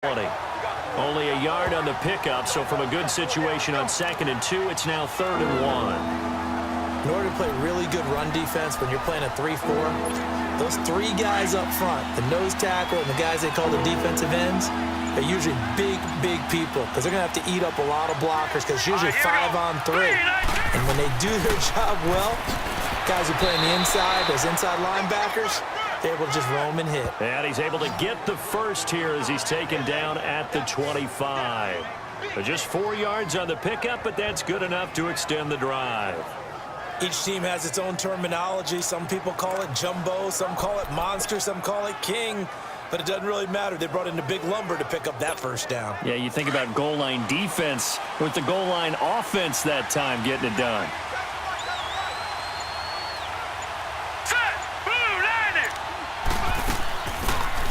20. Only a yard on the pickup, so from a good situation on 2nd and 2, it's now 3rd and 1. In order to play really good run defense when you're playing a 3-4, those three guys up front, the nose tackle and the guys they call the defensive ends, they're usually big people because they're going to have to eat up a lot of blockers because it's usually 5-on-3. And when they do their job well, guys who play on the inside, those inside linebackers, they're able to just roam and hit. And he's able to get the first here as he's taken down at the 25. Just 4 yards on the pickup, but that's good enough to extend the drive. Each team has its own terminology. Some people call it jumbo, some call it monster, some call it king. But it doesn't really matter. They brought in the big lumber to pick up that first down. Yeah, you think about goal line defense with the goal line offense that time getting it done.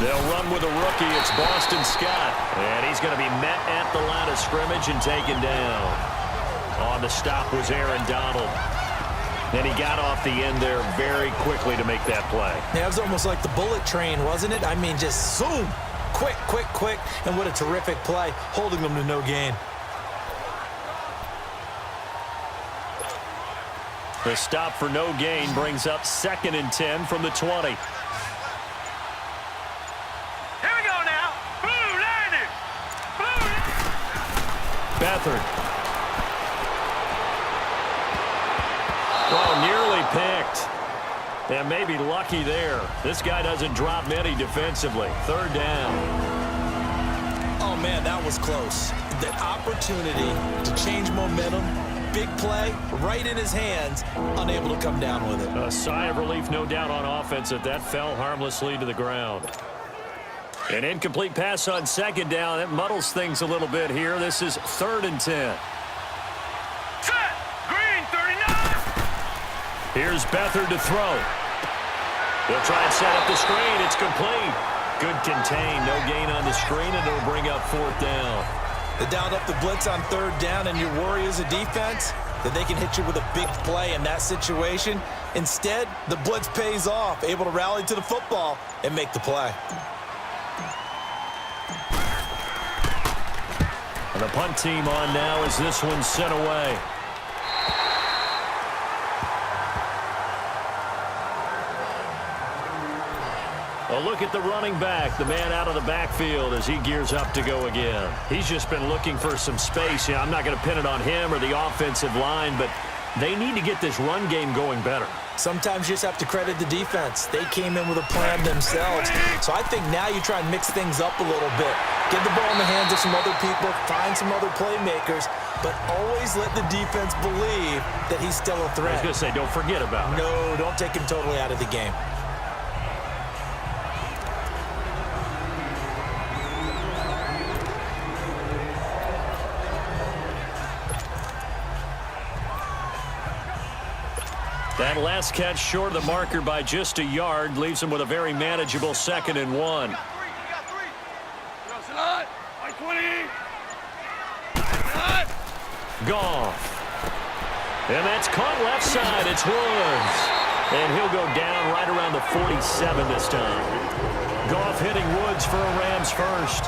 They'll run with a rookie. It's Boston Scott. And he's going to be met at the line of scrimmage and taken down. On the stop was Aaron Donald. And he got off the end there very quickly to make that play. Yeah, it was almost like the bullet train, wasn't it? I mean, just zoom. Quick. And what a terrific play, holding them to no gain. The stop for no gain brings up 2nd and 10 from the 20. Beathard. Oh, nearly picked. And maybe lucky there. This guy doesn't drop many defensively. 3rd down. Oh, man, that was close. The opportunity to change momentum, big play, right in his hands, unable to come down with it. A sigh of relief, no doubt, on offense that fell harmlessly to the ground. An incomplete pass on 2nd down. That muddles things a little bit here. This is 3rd and 10. Set! Green, 39! Here's Beathard to throw. They'll try and set up the screen. It's complete. Good contain. No gain on the screen, and it'll bring up 4th down. They dialed up the blitz on 3rd down, and your worry as a defense that they can hit you with a big play in that situation. Instead, the blitz pays off, able to rally to the football and make the play. The punt team on now as this one's sent away. A look at the running back, the man out of the backfield as he gears up to go again. He's just been looking for some space. Yeah, I'm not going to pin it on him or the offensive line, but they need to get this run game going better. Sometimes you just have to credit the defense. They came in with a plan themselves. So I think now you try and mix things up a little bit. Get the ball in the hands of some other people, find some other playmakers, but always let the defense believe that he's still a threat. I was going to say, don't forget about it. No, don't take him totally out of the game. That last catch short of the marker by just a yard leaves him with a very manageable 2nd and 1. Goff. And that's caught left side. It's Woods. And he'll go down right around the 47 this time. Goff hitting Woods for a Rams first.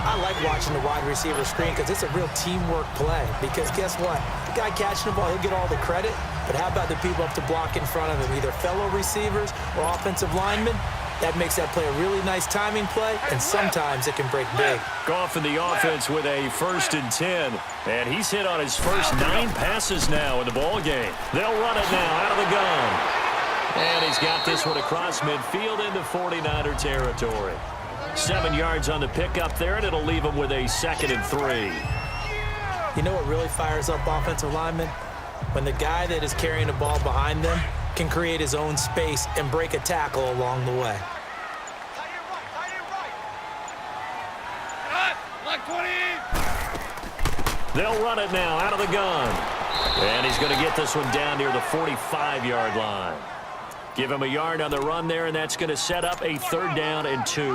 I like watching the wide receiver screen because it's a real teamwork play. Because guess what? The guy catching the ball, he'll get all the credit. But how about the people up to block in front of him, either fellow receivers or offensive linemen? That makes that play a really nice timing play, and sometimes it can break big. Goff in the offense with a 1st and 10. And he's hit on his first 9 passes now in the ball game. They'll run it now out of the gun. And he's got this one across midfield into 49er territory. 7 yards on the pickup there, and it'll leave him with a 2nd and 3. You know what really fires up offensive linemen? When the guy that is carrying the ball behind them can create his own space and break a tackle along the way. They'll run it now out of the gun. And he's going to get this one down near the 45-yard line. Give him a yard on the run there, and that's going to set up a 3rd down and 2.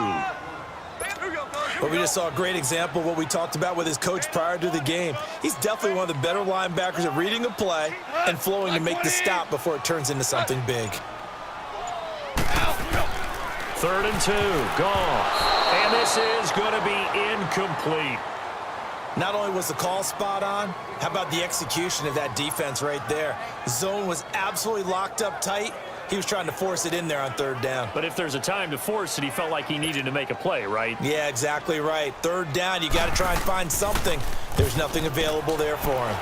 But we just saw a great example of what we talked about with his coach prior to the game. He's definitely one of the better linebackers at reading a play and flowing to make the stop before it turns into something big. 3rd and 2. Goff. And this is going to be incomplete. Not only was the call spot on, how about the execution of that defense right there? The zone was absolutely locked up tight. He was trying to force it in there on third down. But if there's a time to force it, he felt like he needed to make a play, right? Yeah, exactly right. Third down, you got to try and find something. There's nothing available there for him.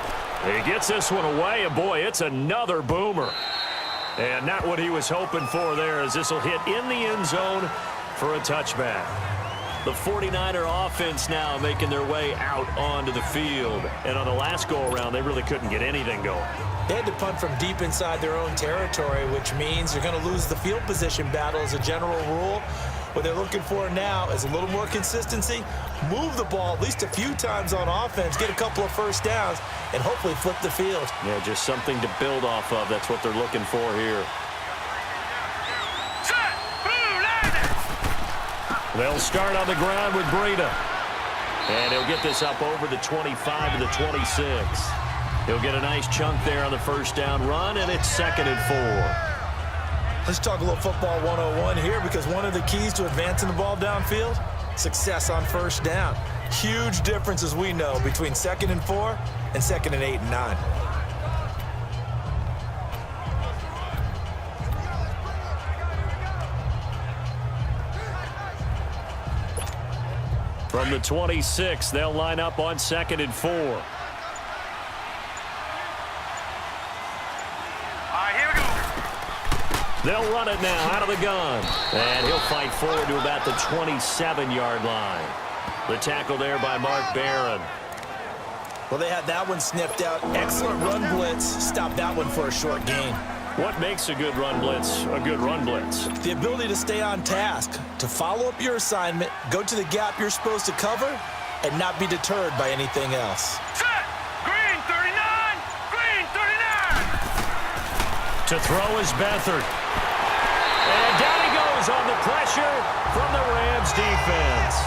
He gets this one away, and boy, it's another boomer. And not what he was hoping for there, as this will hit in the end zone for a touchback. The 49er offense now making their way out onto the field. And on the last go-around, they really couldn't get anything going. They had to punt from deep inside their own territory, which means they're going to lose the field position battle as a general rule. What they're looking for now is a little more consistency, move the ball at least a few times on offense, get a couple of first downs, and hopefully flip the field. Yeah, just something to build off of. That's what they're looking for here. They'll start on the ground with Breida. And he'll get this up over the 25 to the 26. He'll get a nice chunk there on the first down run, and it's 2nd and 4. Let's talk a little football 101 here, because one of the keys to advancing the ball downfield, success on first down. Huge difference, as we know, between 2nd and 4 and 2nd and 8 and 9. From the 26, they'll line up on 2nd and 4. All right, here we go. They'll run it now out of the gun. And he'll fight forward to about the 27-yard line. The tackle there by Mark Barron. Well, they had that one sniffed out. Excellent run blitz. Stop that one for a short gain. What makes a good run blitz a good run blitz? The ability to stay on task, to follow up your assignment, go to the gap you're supposed to cover, and not be deterred by anything else. Set. Green 39. Green 39. To throw is Beathard. And down he goes on the pressure from the Rams defense.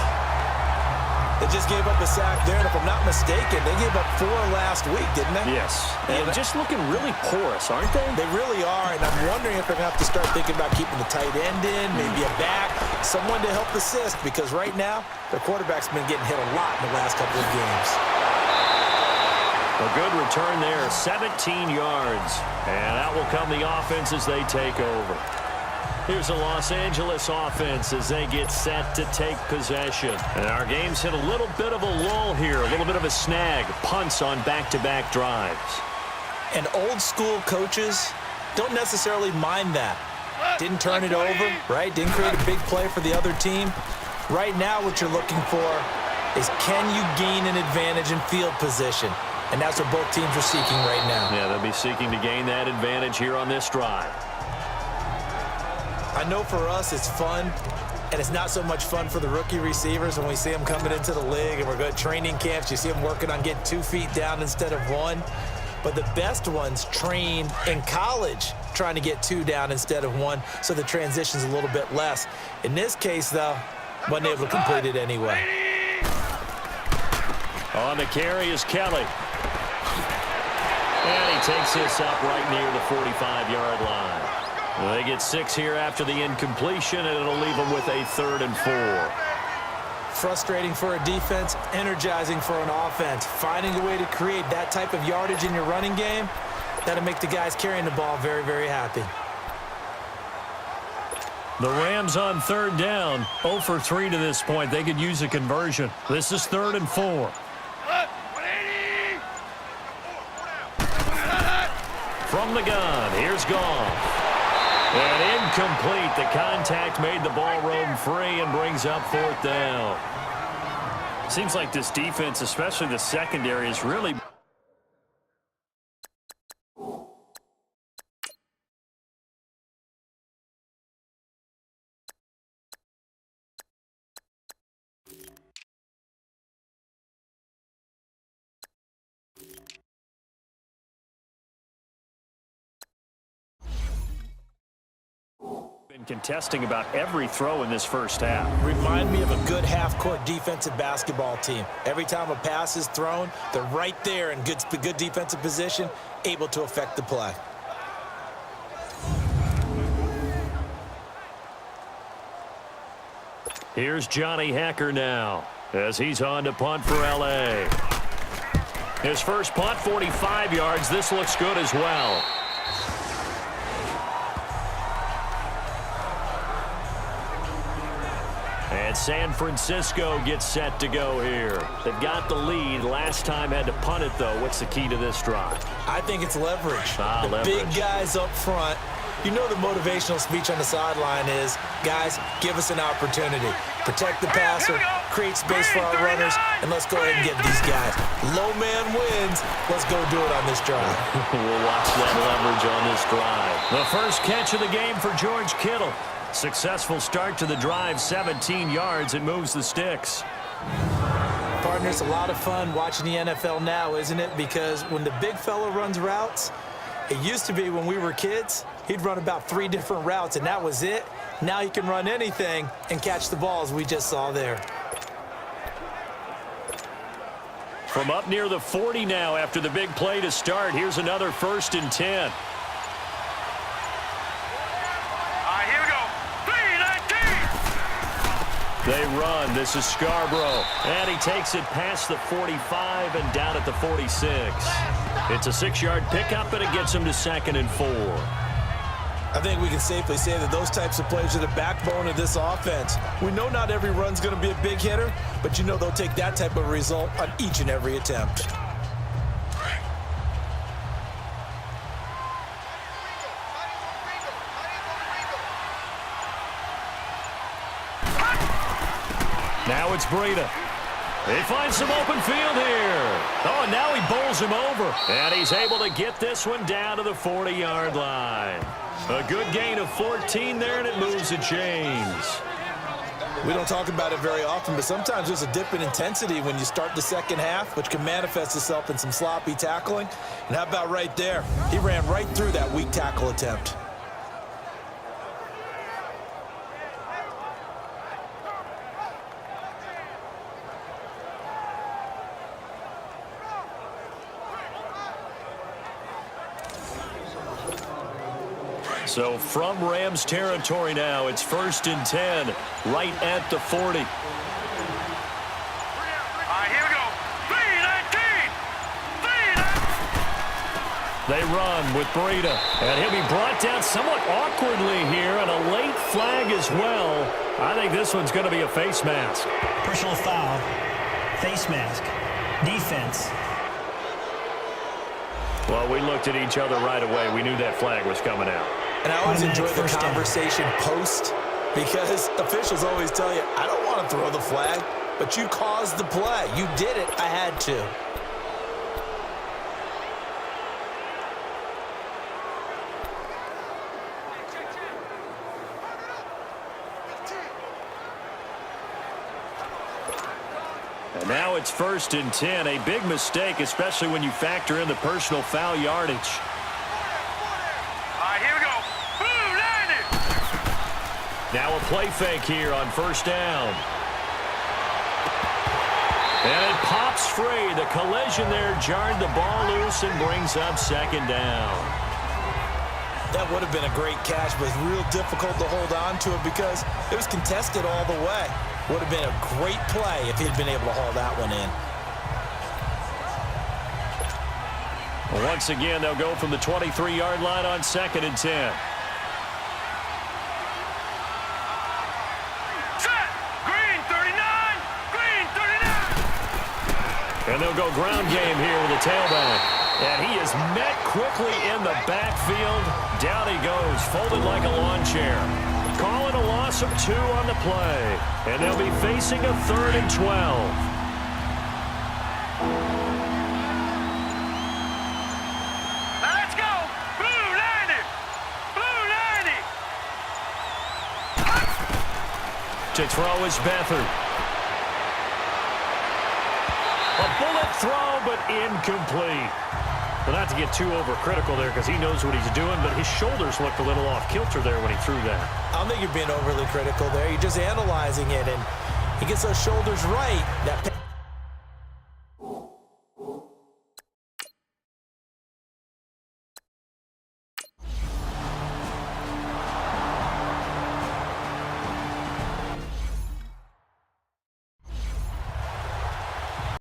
They just gave up a sack there, and if I'm not mistaken, they gave up 4 last week, didn't they? Yes. And just looking really porous, aren't they? They really are, and I'm wondering if they're going to have to start thinking about keeping the tight end in, maybe a back, someone to help assist, because right now, their quarterback's been getting hit a lot in the last couple of games. A good return there, 17 yards. And out will come the offense as they take over. Here's the Los Angeles offense as they get set to take possession. And our game's hit a little bit of a lull here, a little bit of a snag. Punts on back-to-back drives. And old-school coaches don't necessarily mind that. Didn't turn it over, right? Didn't create a big play for the other team. Right now, what you're looking for is, can you gain an advantage in field position? And that's what both teams are seeking right now. Yeah, they'll be seeking to gain that advantage here on this drive. I know for us it's fun, and it's not so much fun for the rookie receivers when we see them coming into the league and we're going to training camps. You see them working on getting 2 feet down instead of 1. But the best ones train in college trying to get 2 down instead of 1, so the transition's a little bit less. In this case, though, wasn't able to complete it anyway. On the carry is Kelly. And he takes this up right near the 45-yard line. Well, they get 6 here after the incompletion, and it'll leave them with a 3rd and 4. Frustrating for a defense, energizing for an offense. Finding a way to create that type of yardage in your running game, that'll make the guys carrying the ball very, very happy. The Rams on 3rd down, 0 for 3 to this point. They could use a conversion. This is 3rd and 4. From the gun, here's Goff. And incomplete. The contact made the ball roam free and brings up 4th down. Seems like this defense, especially the secondary, is really... contesting about every throw in this first half. Remind me of a good half-court defensive basketball team. Every time a pass is thrown, they're right there in good defensive position, able to affect the play. Here's Johnny Hacker now as he's on to punt for L.A. His first punt, 45 yards. This looks good as well. And San Francisco gets set to go here. They've got the lead. Last time had to punt it, though. What's the key to this drive? I think it's leverage. The leverage. Big guys up front. You know the motivational speech on the sideline is, guys, give us an opportunity. Protect the passer, create space for our runners, and let's go ahead and get these guys. Low man wins. Let's go do it on this drive. We'll watch that leverage on this drive. The first catch of the game for George Kittle. Successful start to the drive, 17 yards. It moves the sticks. Partners, a lot of fun watching the NFL now, isn't it? Because when the big fella runs routes, it used to be when we were kids, he'd run about 3 different routes, and that was it. Now he can run anything and catch the balls we just saw there. From up near the 40 now after the big play to start, here's another 1st and 10. They run. This is Scarborough. And he takes it past the 45 and down at the 46. It's a 6-yard pickup, and it gets him to 2nd and 4. I think we can safely say that those types of plays are the backbone of this offense. We know not every run's going to be a big hitter, but you know they'll take that type of result on each and every attempt. Now it's Breida. They find some open field here. Oh, and now he bowls him over. And he's able to get this one down to the 40-yard line. A good gain of 14 there, and it moves the chains. We don't talk about it very often, but sometimes there's a dip in intensity when you start the second half, which can manifest itself in some sloppy tackling. And how about right there? He ran right through that weak tackle attempt. So from Rams territory now, it's 1st and 10, right at the 40. Here we go. 3-19. They run with Breida, and he'll be brought down somewhat awkwardly here, and a late flag as well. I think this one's going to be a face mask. Personal foul, face mask, defense. Well, we looked at each other right away. We knew that flag was coming out. And I always enjoy the conversation post, because officials always tell you, I don't want to throw the flag, but you caused the play. You did it. I had to. And now it's 1st and 10. A big mistake, especially when you factor in the personal foul yardage. Here we go. Now a play fake here on 1st down. And it pops free. The collision there jarred the ball loose and brings up 2nd down. That would have been a great catch, but it's real difficult to hold on to it because it was contested all the way. Would have been a great play if he'd been able to haul that one in. Well, once again, they'll go from the 23-yard line on 2nd and 10. And they'll go ground game here with a tailback. And he is met quickly in the backfield. Down he goes, folded like a lawn chair. Calling a loss of 2 on the play. And they'll be facing a 3rd and 12. Let's go. Blue 90. Blue 90. To throw is Beathard. A bullet throw, but incomplete. Well, not to get too overcritical there because he knows what he's doing, but his shoulders looked a little off kilter there when he threw that. I don't think you're being overly critical there. You're just analyzing it, and he gets those shoulders right. That